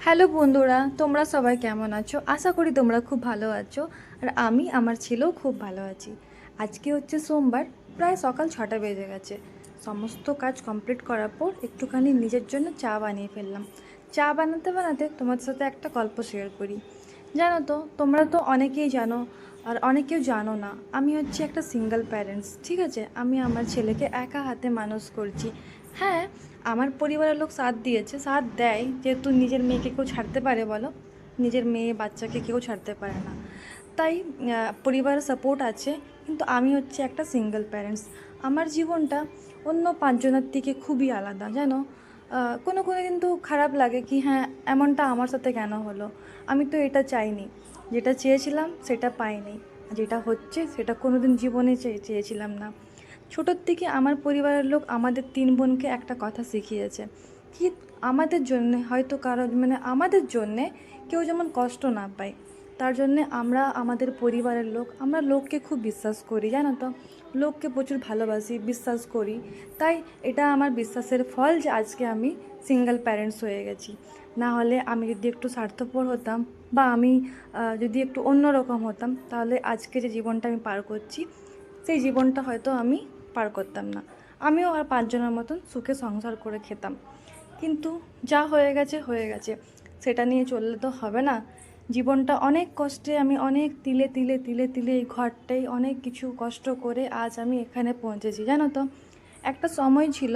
Hello বন্ধুরা, তোমরা সবাই কেমন আছো? আশা করি তোমরা খুব ভালো আছো। আর আমি আমার ছেলেও খুব ভালো আছি। আজকে হচ্ছে সোমবার, প্রায় সকাল 6টা বেজে গেছে। সমস্ত কাজ কমপ্লিট করার পর একটুখানি নিজের জন্য চা বানিয়ে ফেললাম। চা বানাতে বানাতে তোমাদের সাথে একটা গল্প শেয়ার করি। জানো তো, তোমরা তো অনেকেই জানো, আর অনেকেও জানো না, আমি হচ্ছে একটা সিঙ্গেল প্যারেন্টস। ঠিক আছে, আমি আমার ছেলেকে একা হাতে মানুষ করছি। হ্যাঁ, আমার পরিবারের লোক সাথ দিয়েছে, সাথ দেয়, যেহেতু নিজের মেয়েকে কেউ ছাড়তে পারে বলো? নিজের মেয়ে বাচ্চাকে কেউ ছাড়তে পারে না। তাই পরিবারের সাপোর্ট আছে, কিন্তু আমি হচ্ছে একটা সিঙ্গেল প্যারেন্টস। আমার জীবনটা অন্য পাঁচজনের থেকে খুবই আলাদা, জানো। কোনো কোনো কিন্তু খারাপ লাগে কি হ্যাঁ, এমনটা আমার সাথে কেন হলো। আমি তো এটা চাইনি, যেটা চেয়েছিলাম সেটা পাইনি, যেটা হচ্ছে সেটা কোনো দিন জীবনে চেয়েছিলাম না। ছোটোর থেকে আমার পরিবারের লোক আমাদের তিন বোনকে একটা কথা শিখিয়েছে কি, আমাদের জন্যে হয়তো কারো আমাদের জন্যে কেউ যেমন কষ্ট না পায়, তার জন্যে আমরা আমাদের পরিবারের লোক, আমরা লোককে খুব বিশ্বাস করি, জানো তো। লোককে প্রচুর ভালোবাসি, বিশ্বাস করি। তাই এটা আমার বিশ্বাসের ফল যে আজকে আমি সিঙ্গেল প্যারেন্টস হয়ে গেছি। না হলে আমি যদি একটু স্বার্থপর হতাম, বা আমি যদি একটু অন্যরকম হতাম, তাহলে আজকে যে জীবনটা আমি পার করছি, সেই জীবনটা হয়তো আমি পার করতাম না। আমিও আর পাঁচজনের মতন সুখে সংসার করে খেতাম। কিন্তু যা হয়ে গেছে হয়ে গেছে, সেটা নিয়ে চললে তো হবে না। জীবনটা অনেক কষ্টে, আমি অনেক তিলে তিলে তিলে তিলে এই ঘরটাই অনেক কিছু কষ্ট করে আজ আমি এখানে পৌঁছেছি, জানো তো। একটা সময় ছিল,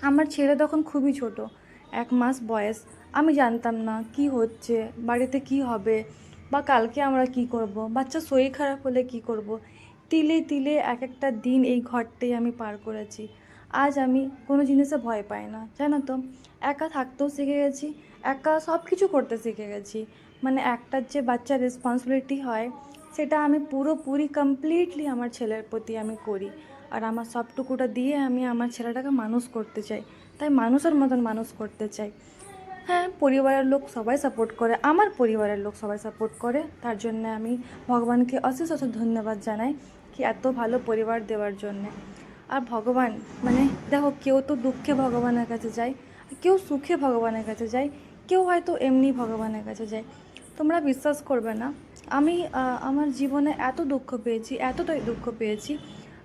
আমার ছেলে তখন খুবই ছোট, 1 মাস বয়স। আমি জানতাম না কি হচ্ছে, বাড়িতে কি হবে, বা কালকে আমরা কি করব, বাচ্চা শরীর খারাপ হলে কি করব। তিলে তিলে এক একটা দিন এই ঘরটাই আমি পার করেছি। আজ আমি কোনো জিনিসে ভয় পাই না, জানো তো। একা থাকতেও শিখে গেছি, একা সব কিছু করতে শিখে গেছি। একটার যে বাচ্চার রেসপন্সিবিলিটি হয়, সেটা আমি পুরোপুরি কমপ্লিটলি আমার ছেলের প্রতি আমি করি। আর আমার সবটুকুটা দিয়ে আমি আমার ছেলেটাকে মানুষ করতে চাই, তাই মানুষের মতন মানুষ করতে চাই। হ্যাঁ, পরিবারের লোক সবাই সাপোর্ট করে, আমার পরিবারের লোক সবাই সাপোর্ট করে, তার জন্য আমি ভগবানকে অশেষ অশেষ ধন্যবাদ জানাই কি এত ভালো পরিবার দেওয়ার জন্যে। আর ভগবান, দেখো, কেউ তো দুঃখে ভগবানের কাছে যায়, কেউ সুখে ভগবানের কাছে যায়, কেউ হয়তো এমনি ভগবানের কাছে যায়। তোমরা বিশ্বাস করবে না, আমি আমার জীবনে এত দুঃখ পেয়েছি, এতটাই দুঃখ পেয়েছি,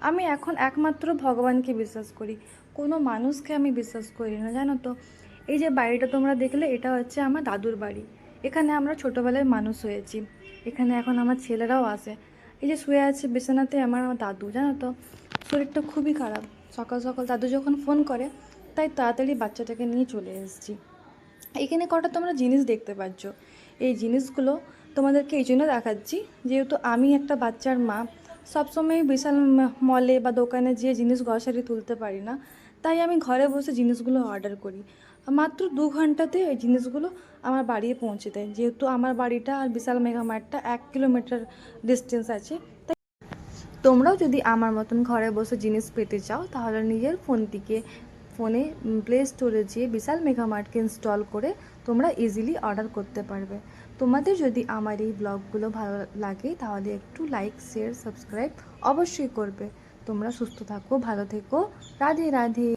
আমি এখন একমাত্র ভগবানকে বিশ্বাস করি, কোনো মানুষকে আমি বিশ্বাস করি না, জানো তো। এই যে বাড়িটা তোমরা দেখলে, এটা হচ্ছে আমার দাদুর বাড়ি। এখানে আমরা ছোটোবেলায় মানুষ হয়েছি, এখানে এখন আমার ছেলেরাও আসে। এই যে শুয়ে আছে বিছানাতে আমার দাদু, জানো তো। শরীরটা খুবই খারাপ, সকাল সকাল দাদু যখন ফোন করে, তাই তাড়াতাড়ি বাচ্চাটাকে নিয়ে চলে এসেছি। এখানে কটা তোমরা জিনিস দেখতে পাচ্ছ, এই জিনিসগুলো তোমাদেরকে এই জন্য দেখাচ্ছি, যেহেতু আমি একটা বাচ্চার মা, সবসময় বিশাল মলে বা দোকানে যেয়ে জিনিস গ্রসারি তুলতে পারি না। তাই আমি ঘরে বসে জিনিসগুলো অর্ডার করি, মাত্র 2 ঘন্টাতে এই জিনিসগুলো আমার বাড়ি পৌঁছে দেয়, যেহেতু আমার বাড়িটা আর বিশাল মেগামার্টটা 1 কিলোমিটার ডিস্টেন্স আছে। তোমরাও যদি আমার মতন ঘরে বসে জিনিস পেতে চাও, তাহলে নিজের ফোনে প্লে স্টোরে যেয়ে বিশাল মেগামার্টকে ইনস্টল করে তোমরা ইজিলি অর্ডার করতে পারবে। তোমাদের যদি আমার এই ব্লগগুলো ভালো লাগে, তাহলে একটু লাইক, শেয়ার, সাবস্ক্রাইব অবশ্যই করবে। তোমরা সুস্থ থাকো, ভালো থেকো। রাধে রাধে।